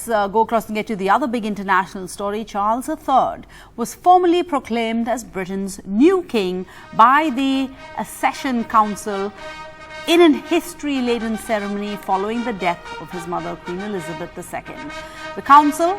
let's go across and get to the other big international story. Charles III was formally proclaimed as Britain's new king by the Accession Council in an history-laden ceremony following the death of his mother, Queen Elizabeth II. The council,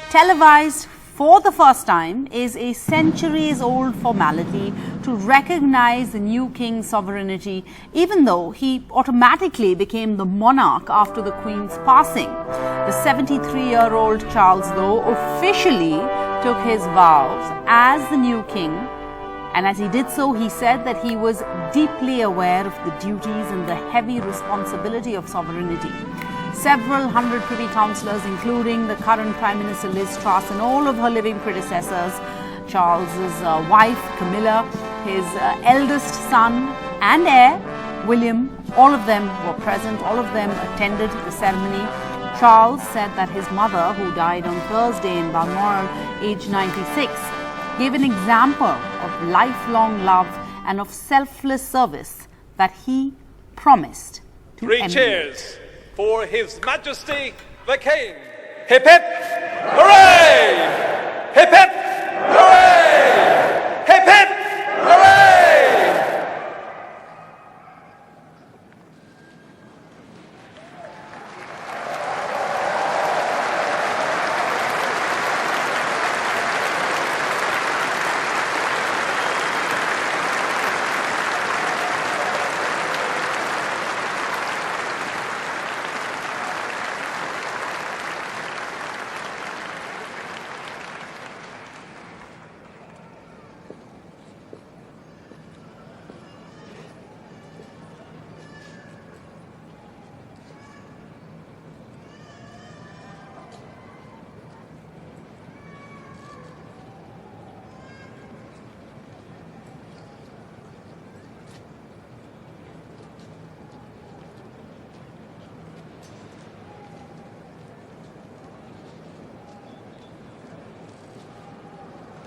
televised for the first time, is a centuries-old formality to recognize the new king's sovereignty, even though he automatically became the monarch after the Queen's passing. The 73-year-old Charles, though, officially took his vows as the new king, and as he did so, he said that he was deeply aware of the duties and the heavy responsibility of sovereignty. Several hundred Privy Councillors, including the current Prime Minister Liz Truss and all of her living predecessors, Charles's wife Camilla, his eldest son and heir William, all of them were present, all of them attended the ceremony. Charles said that his mother, who died on Thursday in Balmoral, aged 96, gave an example of lifelong love and of selfless service that he promised to emulate. 3 cheers for His Majesty the King. Hip hip, hooray! Hip hip, hooray! Hip hip, hooray!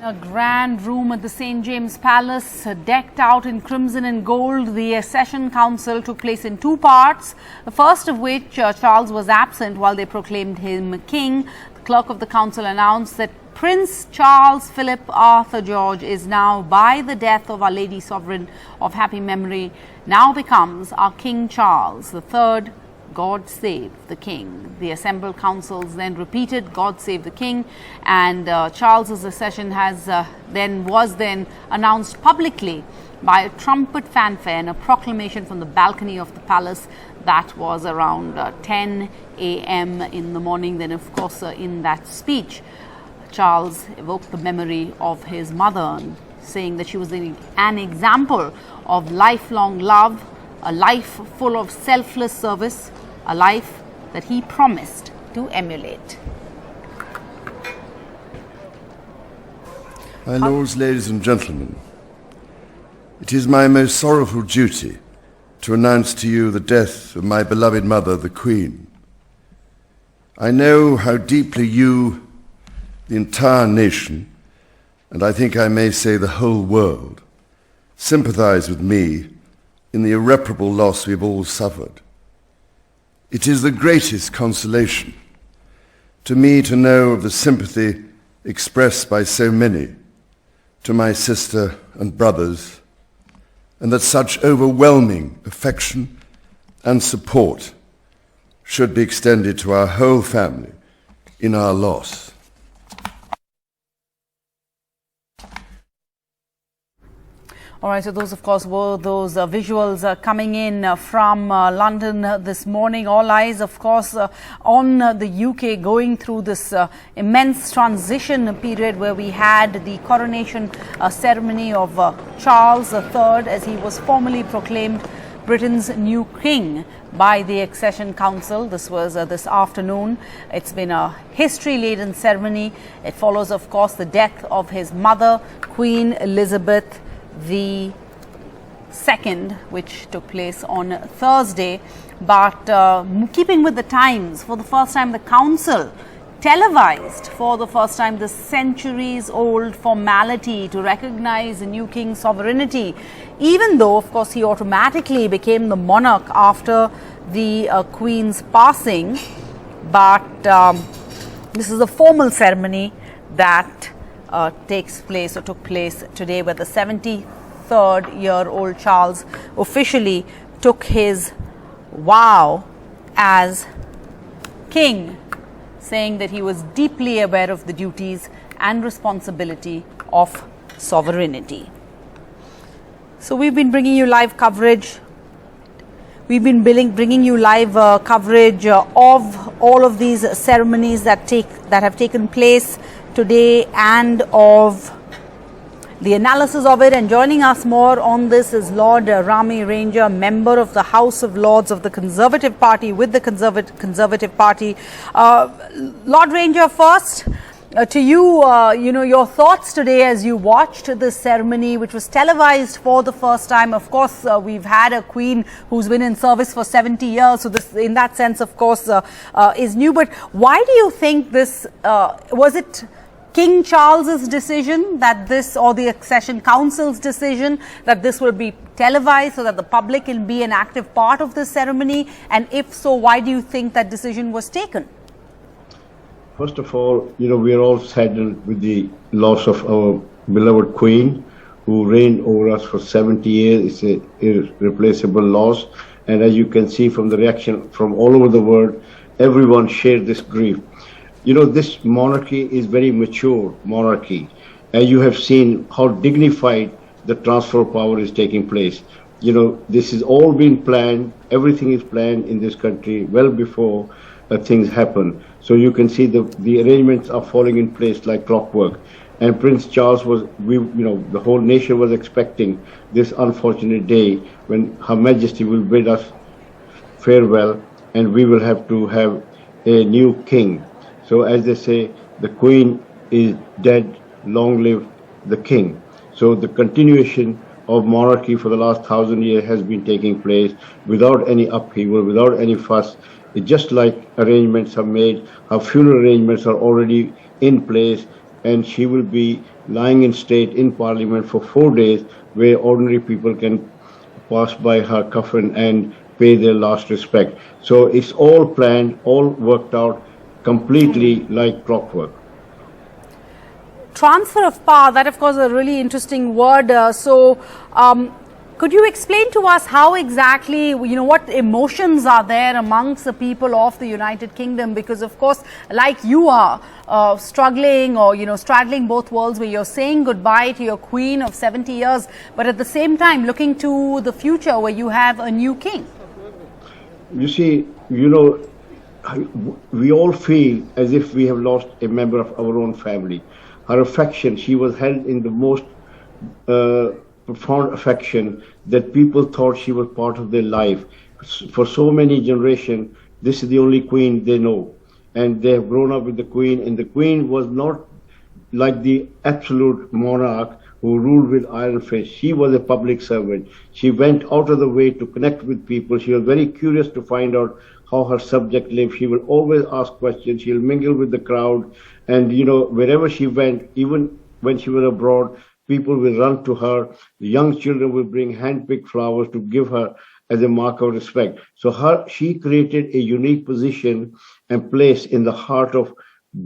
A grand room at the St. James Palace, decked out in crimson and gold. The Accession Council took place in 2 parts, the first of which Charles was absent while they proclaimed him king. The clerk of the council announced that Prince Charles Philip Arthur George is now, by the death of Our Lady Sovereign of happy memory, now becomes our King Charles III. God save the king. The assembled councils then repeated God save the king, and Charles's accession was then announced publicly by a trumpet fanfare and a proclamation from the balcony of the palace. That was around 10 a.m. in the morning. Then, of course, in that speech, Charles evoked the memory of his mother, saying that she was an example of lifelong love, a life full of selfless service, a life that he promised to emulate. My lords, ladies and gentlemen, it is my most sorrowful duty to announce to you the death of my beloved mother, the Queen. I know how deeply you, the entire nation, and I think I may say the whole world, sympathize with me in the irreparable loss we've all suffered. It is the greatest consolation to me to know of the sympathy expressed by so many to my sister and brothers, and that such overwhelming affection and support should be extended to our whole family in our loss. All right, so those, of course, were those visuals coming in from London this morning. All eyes, of course, on the UK going through this immense transition period where we had the coronation ceremony of Charles III as he was formally proclaimed Britain's new king by the Accession Council. This was this afternoon. It's been a history-laden ceremony. It follows, of course, the death of his mother, Queen Elizabeth the second, which took place on Thursday. But keeping with the times, for the first time the council televised for the first time the centuries-old formality to recognize the new king's sovereignty, even though, of course, he automatically became the monarch after the Queen's passing. But This is a formal ceremony that takes place or took place today, where the 73rd-year-old Charles officially took his vow as king, saying that he was deeply aware of the duties and responsibility of sovereignty. So we've been bringing you live coverage. We've been bringing you live coverage of all of these ceremonies that have taken place today, and of the analysis of it. And joining us more on this is Lord Rami Ranger, member of the House of Lords of the Conservative Party with the Conservative Party. Lord Ranger, first to you, your thoughts today as you watched this ceremony, which was televised for the first time. Of course, we've had a queen who's been in service for 70 years, so this, in that sense, of course, is new. But why do you think this, was it King Charles's decision that this, or the Accession Council's decision that this will be televised so that the public can be an active part of this ceremony? And if so, why do you think that decision was taken? First of all, we are all saddened with the loss of our beloved Queen, who reigned over us for 70 years. It's an irreplaceable loss. And as you can see from the reaction from all over the world, everyone shared this grief. This monarchy is very mature monarchy. As you have seen how dignified the transfer of power is taking place. This has all been planned. Everything is planned in this country well before things happen. So you can see the arrangements are falling in place like clockwork. And Prince Charles the whole nation was expecting this unfortunate day when Her Majesty will bid us farewell, and we will have to have a new king. So as they say, the Queen is dead, long live the King. So the continuation of monarchy for the last 1,000 years has been taking place without any upheaval, without any fuss. It's just like arrangements are made. Her funeral arrangements are already in place, and she will be lying in state in Parliament for 4 days, where ordinary people can pass by her coffin and pay their last respect. So it's all planned, all worked out, completely like clockwork. Transfer of power, that of course is a really interesting word. Could you explain to us how exactly, what emotions are there amongst the people of the United Kingdom? Because of course, like you are struggling or, straddling both worlds, where you're saying goodbye to your queen of 70 years, but at the same time looking to the future where you have a new king. You see, we all feel as if we have lost a member of our own family. Her affection, she was held in the most profound affection that people thought she was part of their life. For so many generations, this is the only queen they know. And they have grown up with the queen, and the queen was not like the absolute monarch who ruled with iron fist. She was a public servant. She went out of the way to connect with people. She was very curious to find out how her subject lived. She will always ask questions. She'll mingle with the crowd. And, wherever she went, even when she was abroad, people will run to her. The young children will bring hand-picked flowers to give her as a mark of respect. So she created a unique position and place in the heart of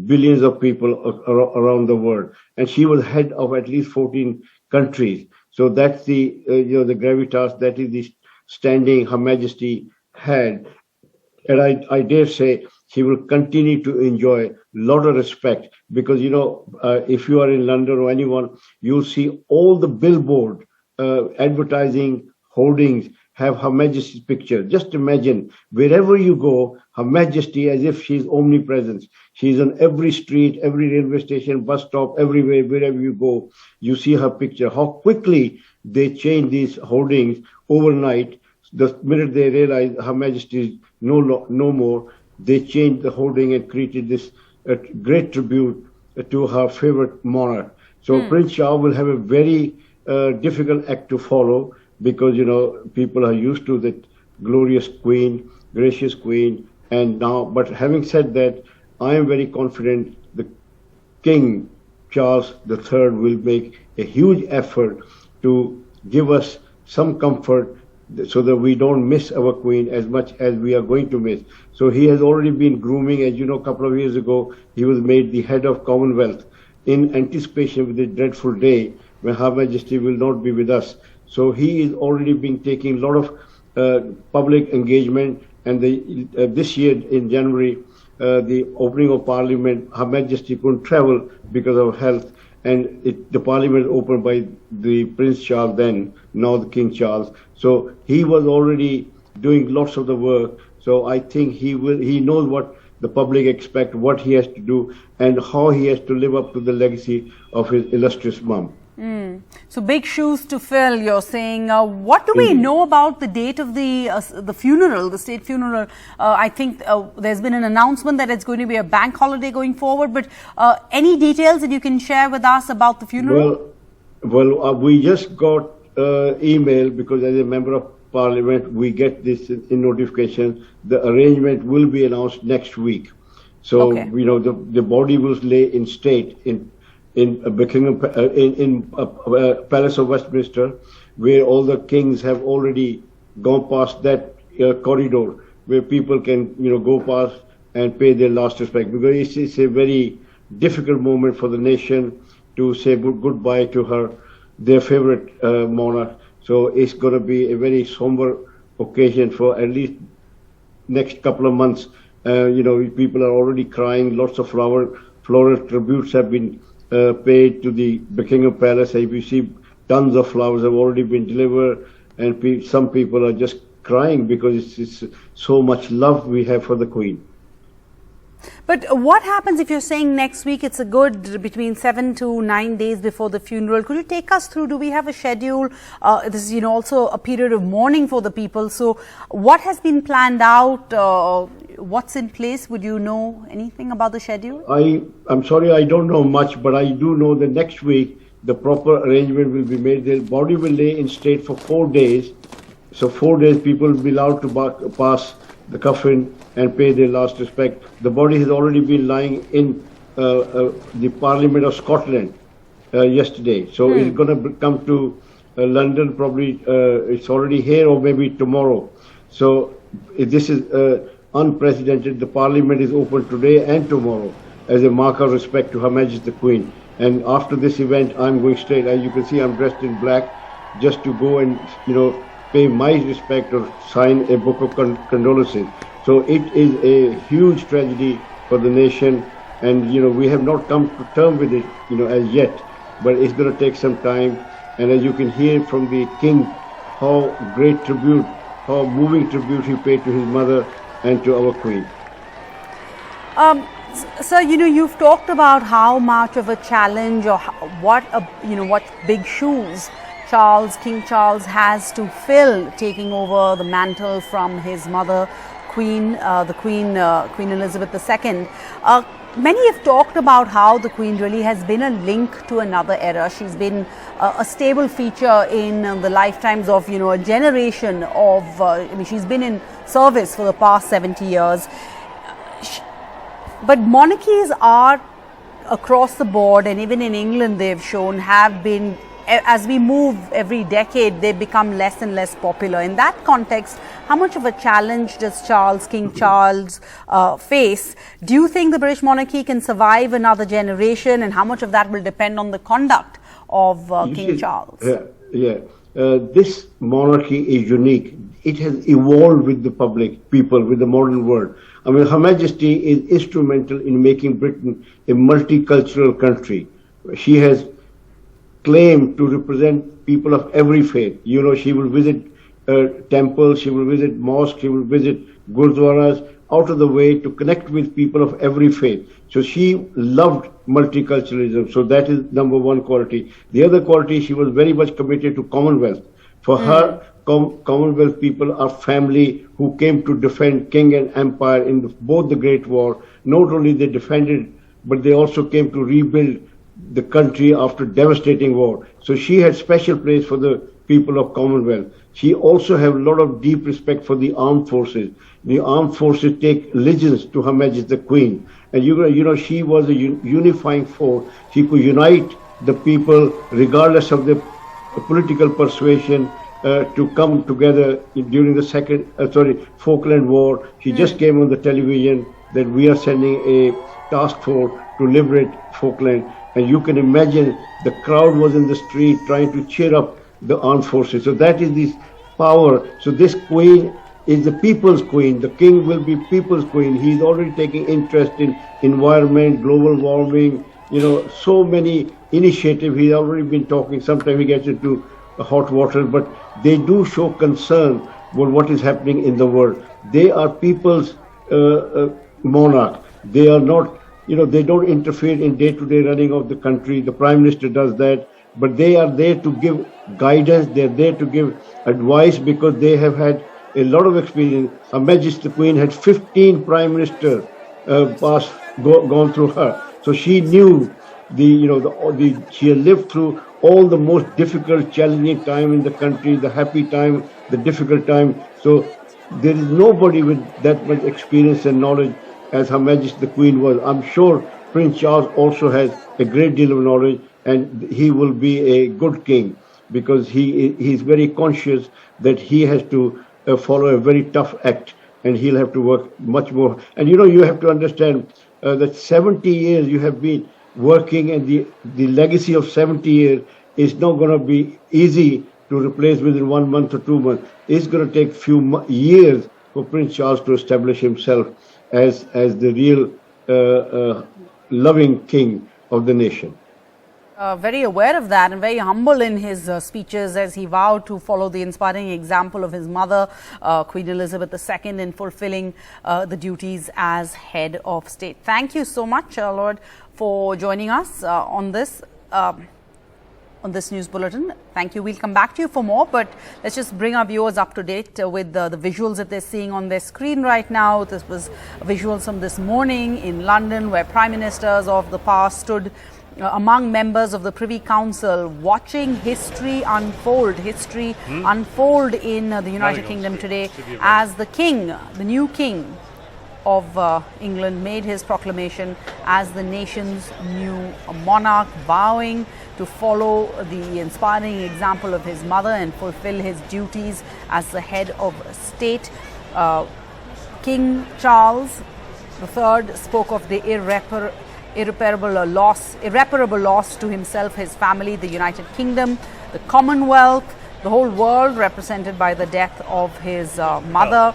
billions of people around the world. And she was head of at least 14 countries. So that's the gravitas, that is the standing Her Majesty had. And I dare say she will continue to enjoy a lot of respect, because, if you are in London or anyone, you'll see all the billboard advertising hoardings have Her Majesty's picture. Just imagine, wherever you go, Her Majesty, as if she's omnipresent. She's on every street, every railway station, bus stop, everywhere, wherever you go, you see her picture. How quickly they change these hoardings overnight. The minute they realize Her Majesty is no more, they changed the hoarding and created this great tribute to her favorite monarch. So Prince Charles will have a very difficult act to follow, because, people are used to that glorious queen, gracious queen. And now, but having said that, I am very confident the King Charles III will make a huge effort to give us some comfort so that we don't miss our Queen as much as we are going to miss. So he has already been grooming. As you know, a couple of years ago, he was made the head of Commonwealth in anticipation with the dreadful day when Her Majesty will not be with us. So he is already been taking a lot of public engagement, and this year in January, the opening of Parliament, Her Majesty couldn't travel because of health, and the Parliament opened by the Prince Charles then, now the King Charles. So he was already doing lots of the work. So I think he knows what the public expect, what he has to do, and how he has to live up to the legacy of his illustrious mum. So big shoes to fill, you're saying. What do we know about the date of the funeral, the state funeral? I think there's been an announcement that it's going to be a bank holiday going forward, but any details that you can share with us about the funeral? Well, we just got email, because as a member of Parliament, we get this in notification. The arrangement will be announced next week. So, okay. You know, the body will lay in state in Buckingham, in Palace of Westminster, where all the kings have already gone past that corridor, where people can, you know, go past and pay their last respect. Because it's a very difficult moment for the nation to say goodbye to her, their favorite monarch. So it's going to be a very somber occasion for at least next couple of months. You know, people are already crying. Lots of floral tributes have been paid to the Buckingham Palace. As you see, tons of flowers have already been delivered, and some people are just crying because it's so much love we have for the Queen. But what happens if you're saying next week? It's a good between 7 to 9 days before the funeral. Could you take us through? Do we have a schedule? This is, you know, also a period of mourning for the people. So what has been planned out? What's in place? Would you know anything about the schedule? I'm sorry, I don't know much, but I do know that next week the proper arrangement will be made. The body will lay in state for 4 days. So 4 days people will be allowed to pass the coffin and pay their last respect. The body has already been lying in the Parliament of Scotland yesterday. So it's going to come to London probably. It's already here, or maybe tomorrow. So this is unprecedented. The Parliament is open today and tomorrow as a mark of respect to Her Majesty the Queen. And after this event, I'm going straight. As you can see, I'm dressed in black just to go and, you know, pay my respect or sign a book of condolences. So it is a huge tragedy for the nation, and, you know, we have not come to terms with it, you know, as yet, but it's going to take some time. And as you can hear from the King, how great tribute, how moving tribute he paid to his mother and to our Queen. Sir, you know, you've talked about how much of a challenge, or what big shoes King Charles has to fill, taking over the mantle from his mother, Queen Elizabeth II. Many have talked about how the Queen really has been a link to another era. She's been a stable feature in the lifetimes of, you know, a generation of, she's been in service for the past 70 years. But monarchies are across the board, and even in England they've shown, have been, as we move every decade, they become less and less popular. In that context, how much of a challenge does King Charles face? Do you think the British monarchy can survive another generation, and how much of that will depend on the conduct of King Charles? This monarchy is unique. It has evolved with the people, with the modern world. I mean, Her Majesty is instrumental in making Britain a multicultural country. She has claimed to represent people of every faith. You know, she will visit temples, she will visit mosques, she will visit gurdwaras, out of the way to connect with people of every faith. So she loved multiculturalism. So that is number one quality. The other quality, she was very much committed to Commonwealth. For her, Commonwealth people are family who came to defend king and empire in both the Great War. Not only they defended, but they also came to rebuild the country after devastating war. So she had special place for the people of Commonwealth. She also had a lot of deep respect for the armed forces. The armed forces take allegiance to Her Majesty the Queen. And you know, she was a unifying force. She could unite the people regardless of their political persuasion to come together during the Falkland War. She just came on the television that we are sending a task force to liberate Falkland. And you can imagine the crowd was in the street trying to cheer up the armed forces. So that is this power. So this queen is the people's queen. The king will be people's queen. He's already taking interest in environment, global warming, so many initiatives. He's already been talking. Sometimes he gets into hot water, but they do show concern for what is happening in the world. They are people's monarch. They are not, they don't interfere in day-to-day running of the country. The Prime Minister does that, but they are there to give guidance. They're there to give advice because they have had a lot of experience. Her Majesty the Queen had 15 Prime Ministers gone through her. So she knew she had lived through all the most difficult, challenging time in the country, the happy time, the difficult time. So there is nobody with that much experience and knowledge as Her Majesty the Queen was. I'm sure Prince Charles also has a great deal of knowledge, and he will be a good king because he's very conscious that he has to follow a very tough act, and he'll have to work much more. And you have to understand that 70 years you have been working, and the legacy of 70 years is not going to be easy to replace within 1 month or 2 months. It's going to take few years for Prince Charles to establish himself as the real loving king of the nation. Very aware of that and very humble in his speeches as he vowed to follow the inspiring example of his mother, Queen Elizabeth II, in fulfilling the duties as head of state. Thank you so much, Lord, for joining us on this news bulletin. Thank you. We'll come back to you for more, but let's just bring our viewers up to date with the visuals that they're seeing on their screen right now. This was visuals from this morning in London, where prime ministers of the past stood among members of the Privy Council watching history unfold in the United Kingdom today as the king, the new king of England, made his proclamation as the nation's new monarch, vowing to follow the inspiring example of his mother and fulfill his duties as the head of state. King Charles III spoke of the irreparable loss to himself, his family, the United Kingdom, the Commonwealth, the whole world, represented by the death of his mother,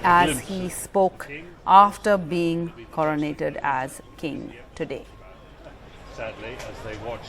as he spoke after being coronated as king today. Sadly, as they watch.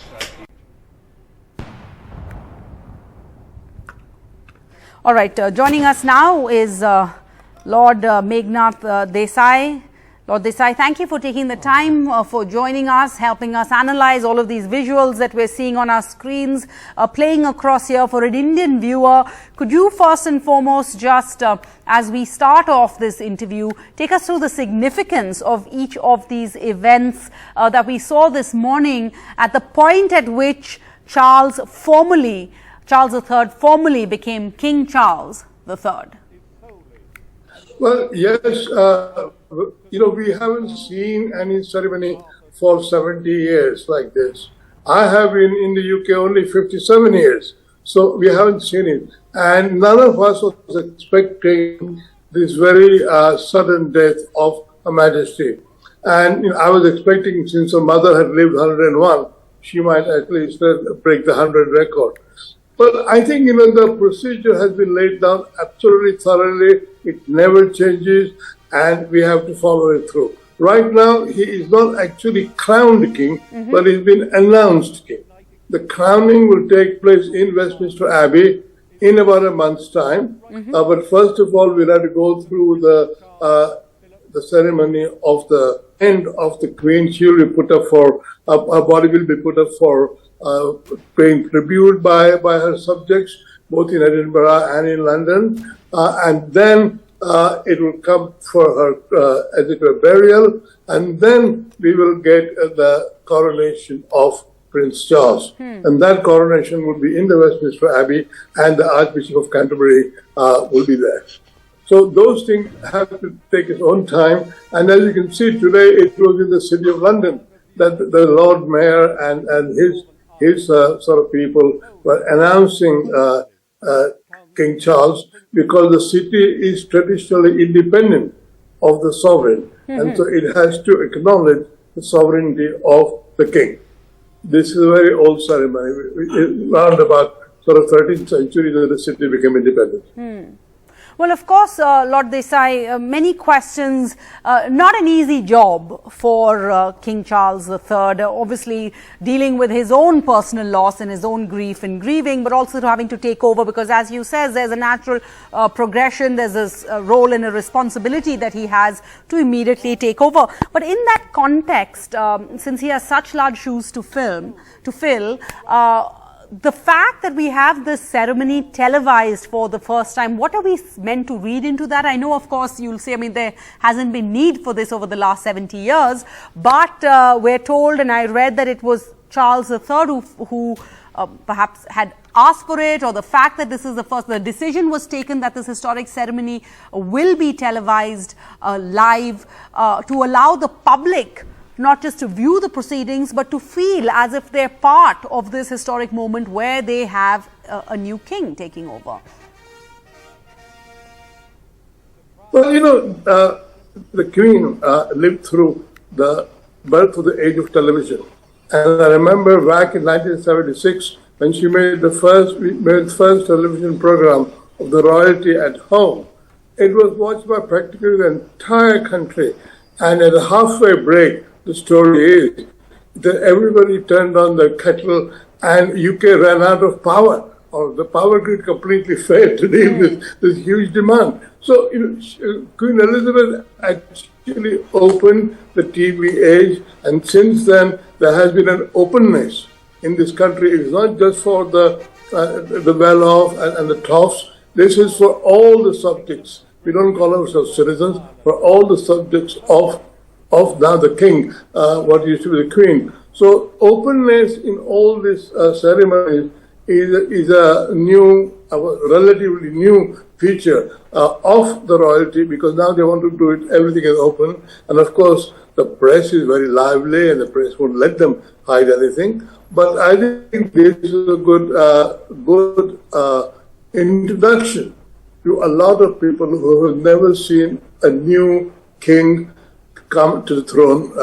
All right, joining us now is Lord Megnath Desai. Lord Desai, thank you for taking the time for joining us, helping us analyze all of these visuals that we're seeing on our screens, playing across here for an Indian viewer. Could you first and foremost, just as we start off this interview, take us through the significance of each of these events that we saw this morning at the point at which Charles III formally became King Charles III? Well, yes, we haven't seen any ceremony for 70 years like this. I have been in the UK only 57 years, so we haven't seen it. And none of us was expecting this very sudden death of Her Majesty. And I was expecting, since her mother had lived 101, she might at least break the 100 record. But I think, the procedure has been laid down absolutely thoroughly. It never changes, and we have to follow it through. Right now, he is not actually crowned king, but he's been announced king. The crowning will take place in Westminster Abbey in about a month's time. But first of all, we'll have to go through the ceremony of the end of the Queen. She will be put up for, her body will be put up for paying tribute by her subjects, both in Edinburgh and in London. And then it will come for her, as it were, burial. And then we will get the coronation of Prince Charles. And that coronation will be in the Westminster Abbey, and the Archbishop of Canterbury will be there. So those things have to take its own time. And as you can see today, it was in the City of London that the Lord Mayor and his sort of people were announcing King Charles, because the city is traditionally independent of the sovereign, and so it has to acknowledge the sovereignty of the king. This is a very old ceremony. Around about sort of 13th century, the city became independent. Well, of course, Lord Desai, many questions, not an easy job for King Charles III, obviously dealing with his own personal loss and his own grief and grieving, but also having to take over because, as you said, there's a natural progression, there's a role and a responsibility that he has to immediately take over. But in that context, since he has such large shoes to fill, the fact that we have this ceremony televised for the first time, what are we meant to read into that? I know, of course, you'll say, I mean, there hasn't been need for this over the last 70 years, but we're told, and I read that it was Charles III who perhaps had asked for it, or the fact that this is the decision was taken that this historic ceremony will be televised live to allow the public not just to view the proceedings, but to feel as if they're part of this historic moment where they have a new king taking over. Well, you know, the Queen lived through the birth of the age of television. And I remember back in 1976, when she made the first television program of the royalty at home, it was watched by practically the entire country. And at a halfway break, the story is that everybody turned on the kettle and UK ran out of power, or the power grid completely failed to deal with this huge demand. So, you know, Queen Elizabeth actually opened the TV age, and since then there has been an openness in this country. It's not just for the well-off and the toffs. This is for all the subjects. We don't call ourselves citizens, for all the subjects of now the king, what used to be the queen. So openness in all these ceremonies is a new, relatively new feature of the royalty, because now they want to do it, everything is open. And of course, the press is very lively and the press won't let them hide anything. But I think this is a good introduction to a lot of people who have never seen a new king come to the throne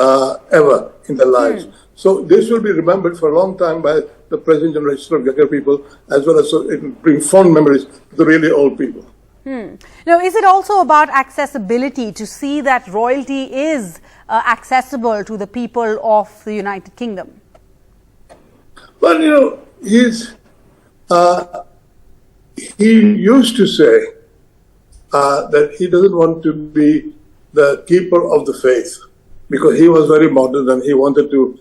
ever in their lives. So this will be remembered for a long time by the present generation of younger people, as well as so it will bring fond memories to the really old people. Now, is it also about accessibility, to see that royalty is accessible to the people of the United Kingdom? Well, you know, he used to say that he doesn't want to be the keeper of the faith, because he was very modern and he wanted to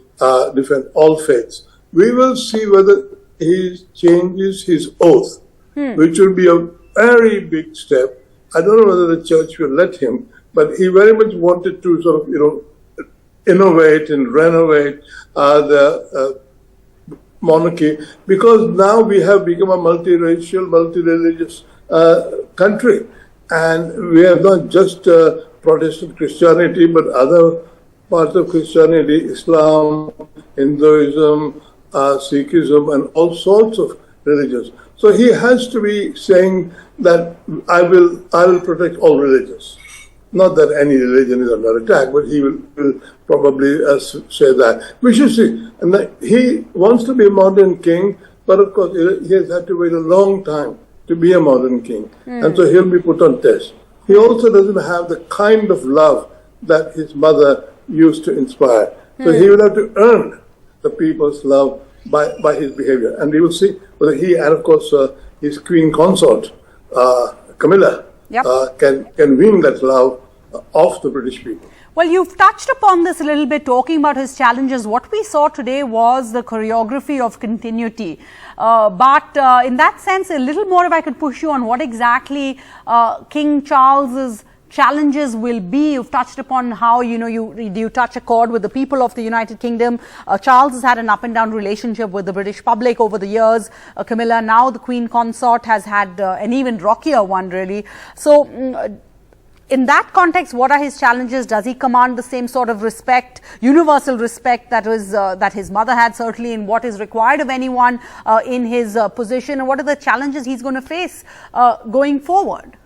defend all faiths. We will see whether he changes his oath, which will be a very big step. I don't know whether the church will let him, but he very much wanted to sort of, you know, innovate and renovate the monarchy, because now we have become a multiracial, multi-religious country, and we have not just Protestant Christianity, but other parts of Christianity, Islam, Hinduism, Sikhism, and all sorts of religions. So he has to be saying that I will protect all religions. Not that any religion is under attack, but he will probably say that. We should see. And he wants to be a modern king, but of course he has had to wait a long time to be a modern king. And so he'll be put on test. He also doesn't have the kind of love that his mother used to inspire. So he will have to earn the people's love by his behavior. And we will see whether he, and of course his queen consort, Camilla, can win that love of the British people. Well, you've touched upon this a little bit, talking about his challenges. What we saw today was the choreography of continuity. But in that sense, a little more, if I could push you on what exactly King Charles's challenges will be. You've touched upon how, you know, you touch a chord with the people of the United Kingdom. Charles has had an up and down relationship with the British public over the years. Camilla, now the Queen Consort, has had an even rockier one, really. So in that context, what are his challenges? Does he command the same sort of respect, universal respect that his mother had, certainly in what is required of anyone in his position? And what are the challenges he's going to face going forward?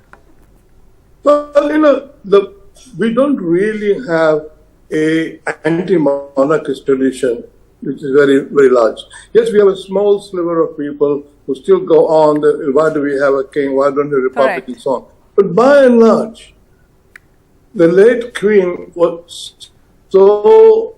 Well, we don't really have a anti-monarchist tradition, which is very, very large. Yes, we have a small sliver of people who still go on, why do we have a king, why don't we have a republic, and so on. But by and large, the late Queen was so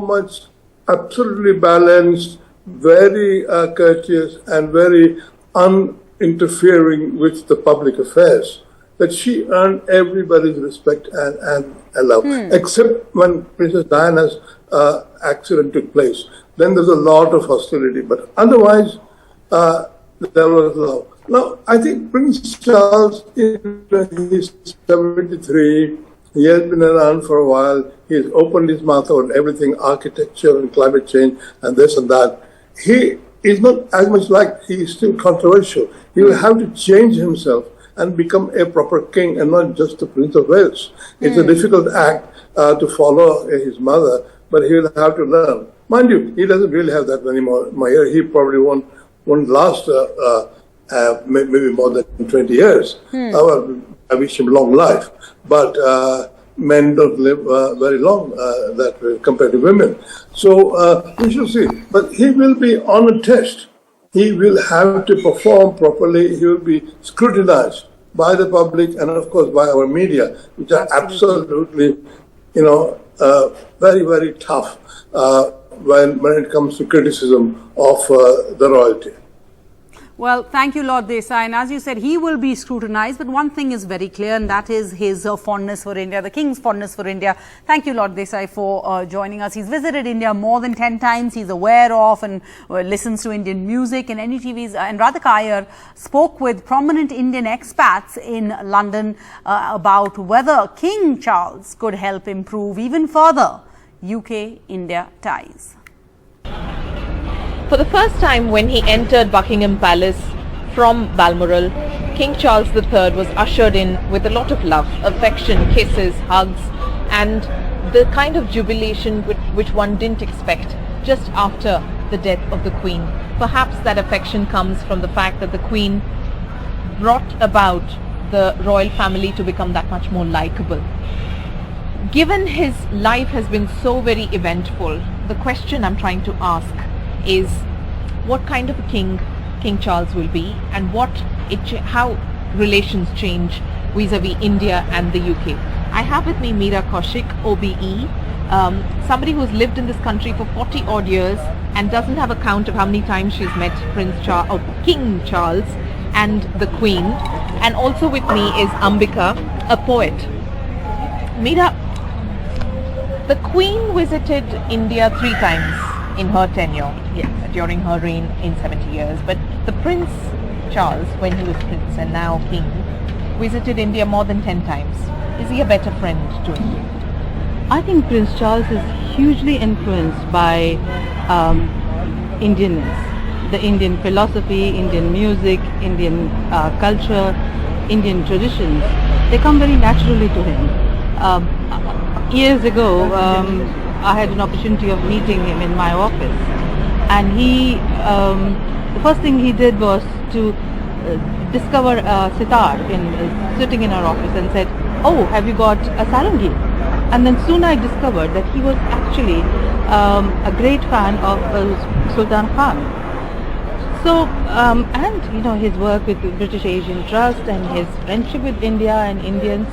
much absolutely balanced, very courteous, and very uninterfering with the public affairs, that she earned everybody's respect and love, except when Princess Diana's accident took place. Then there's a lot of hostility, but otherwise, there was love. Now, I think Prince Charles, he's 73, he has been around for a while, he's opened his mouth on everything, architecture and climate change and this and that. He is not as much liked, he is still controversial. He will have to change himself and become a proper king and not just the Prince of Wales. It's a difficult act to follow his mother, but he'll have to learn. Mind you, he doesn't really have that many more years. He probably won't last maybe more than 20 years. I wish him long life, but men don't live very long that way compared to women. So we shall see. But he will be on a test. He will have to perform properly. He will be scrutinized by the public and, of course, by our media, which are absolutely, very, very tough when it comes to criticism of the royalty. Well, thank you, Lord Desai. And as you said, he will be scrutinized. But one thing is very clear, and that is his fondness for India, the King's fondness for India. Thank you, Lord Desai, for joining us. He's visited India more than 10 times. He's aware of and listens to Indian music. And NDTV's and Radhika Iyer spoke with prominent Indian expats in London about whether King Charles could help improve even further UK-India ties. For the first time when he entered Buckingham Palace from Balmoral, King Charles III was ushered in with a lot of love, affection, kisses, hugs, and the kind of jubilation which one didn't expect just after the death of the Queen. Perhaps that affection comes from the fact that the Queen brought about the royal family to become that much more likable. Given his life has been so very eventful, the question I'm trying to ask is what kind of a king King Charles will be, and how relations change vis-a-vis India and the UK. I have with me Meera Kaushik, OBE, somebody who's lived in this country for 40 odd years and doesn't have a count of how many times she's met King Charles and the Queen. And also with me is Ambika, a poet. Meera, the Queen visited India 3 times in her tenure, during her reign in 70 years. But the Prince Charles, when he was Prince and now King, visited India more than 10 times. Is he a better friend to India? I think Prince Charles is hugely influenced by Indianness, the Indian philosophy, Indian music, Indian culture, Indian traditions. They come very naturally to him. Years ago, I had an opportunity of meeting him in my office, and the first thing he did was to discover a sitar sitting in our office and said, "Oh, have you got a sarangi?" And then soon I discovered that he was actually a great fan of Sultan Khan. So, and his work with the British Asian Trust and his friendship with India and Indians.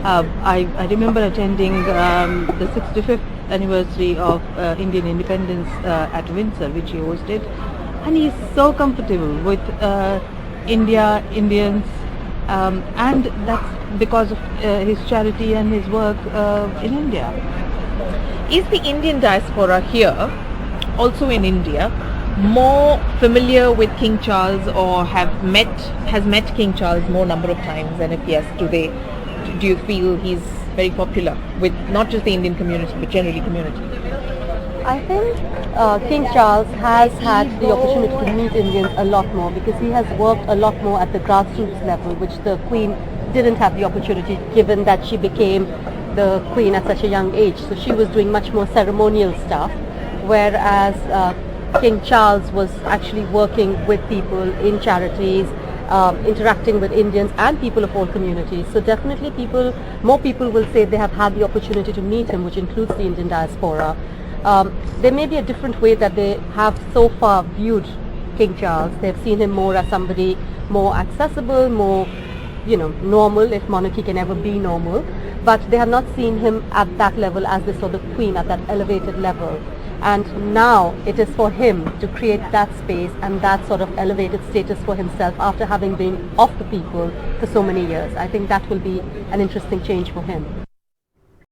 I remember attending the 65th anniversary of Indian independence at Windsor, which he hosted, and he's so comfortable with India, Indians, and that's because of his charity and his work in India. Is the Indian diaspora here, also in India, more familiar with King Charles, or has met King Charles more number of times, and if yes, do you feel he's very popular with not just the Indian community but generally community? I think King Charles has had the opportunity to meet Indians a lot more because he has worked a lot more at the grassroots level, which the Queen didn't have the opportunity given that she became the Queen at such a young age. So she was doing much more ceremonial stuff, whereas King Charles was actually working with people in charities, interacting with Indians and people of all communities. So definitely more people will say they have had the opportunity to meet him, which includes the Indian diaspora. There may be a different way that they have so far viewed King Charles. They've seen him more as somebody more accessible, more normal, if monarchy can ever be normal. But they have not seen him at that level as they saw the Queen at that elevated level. And now it is for him to create that space and that sort of elevated status for himself after having been of the people for so many years. I think that will be an interesting change for him.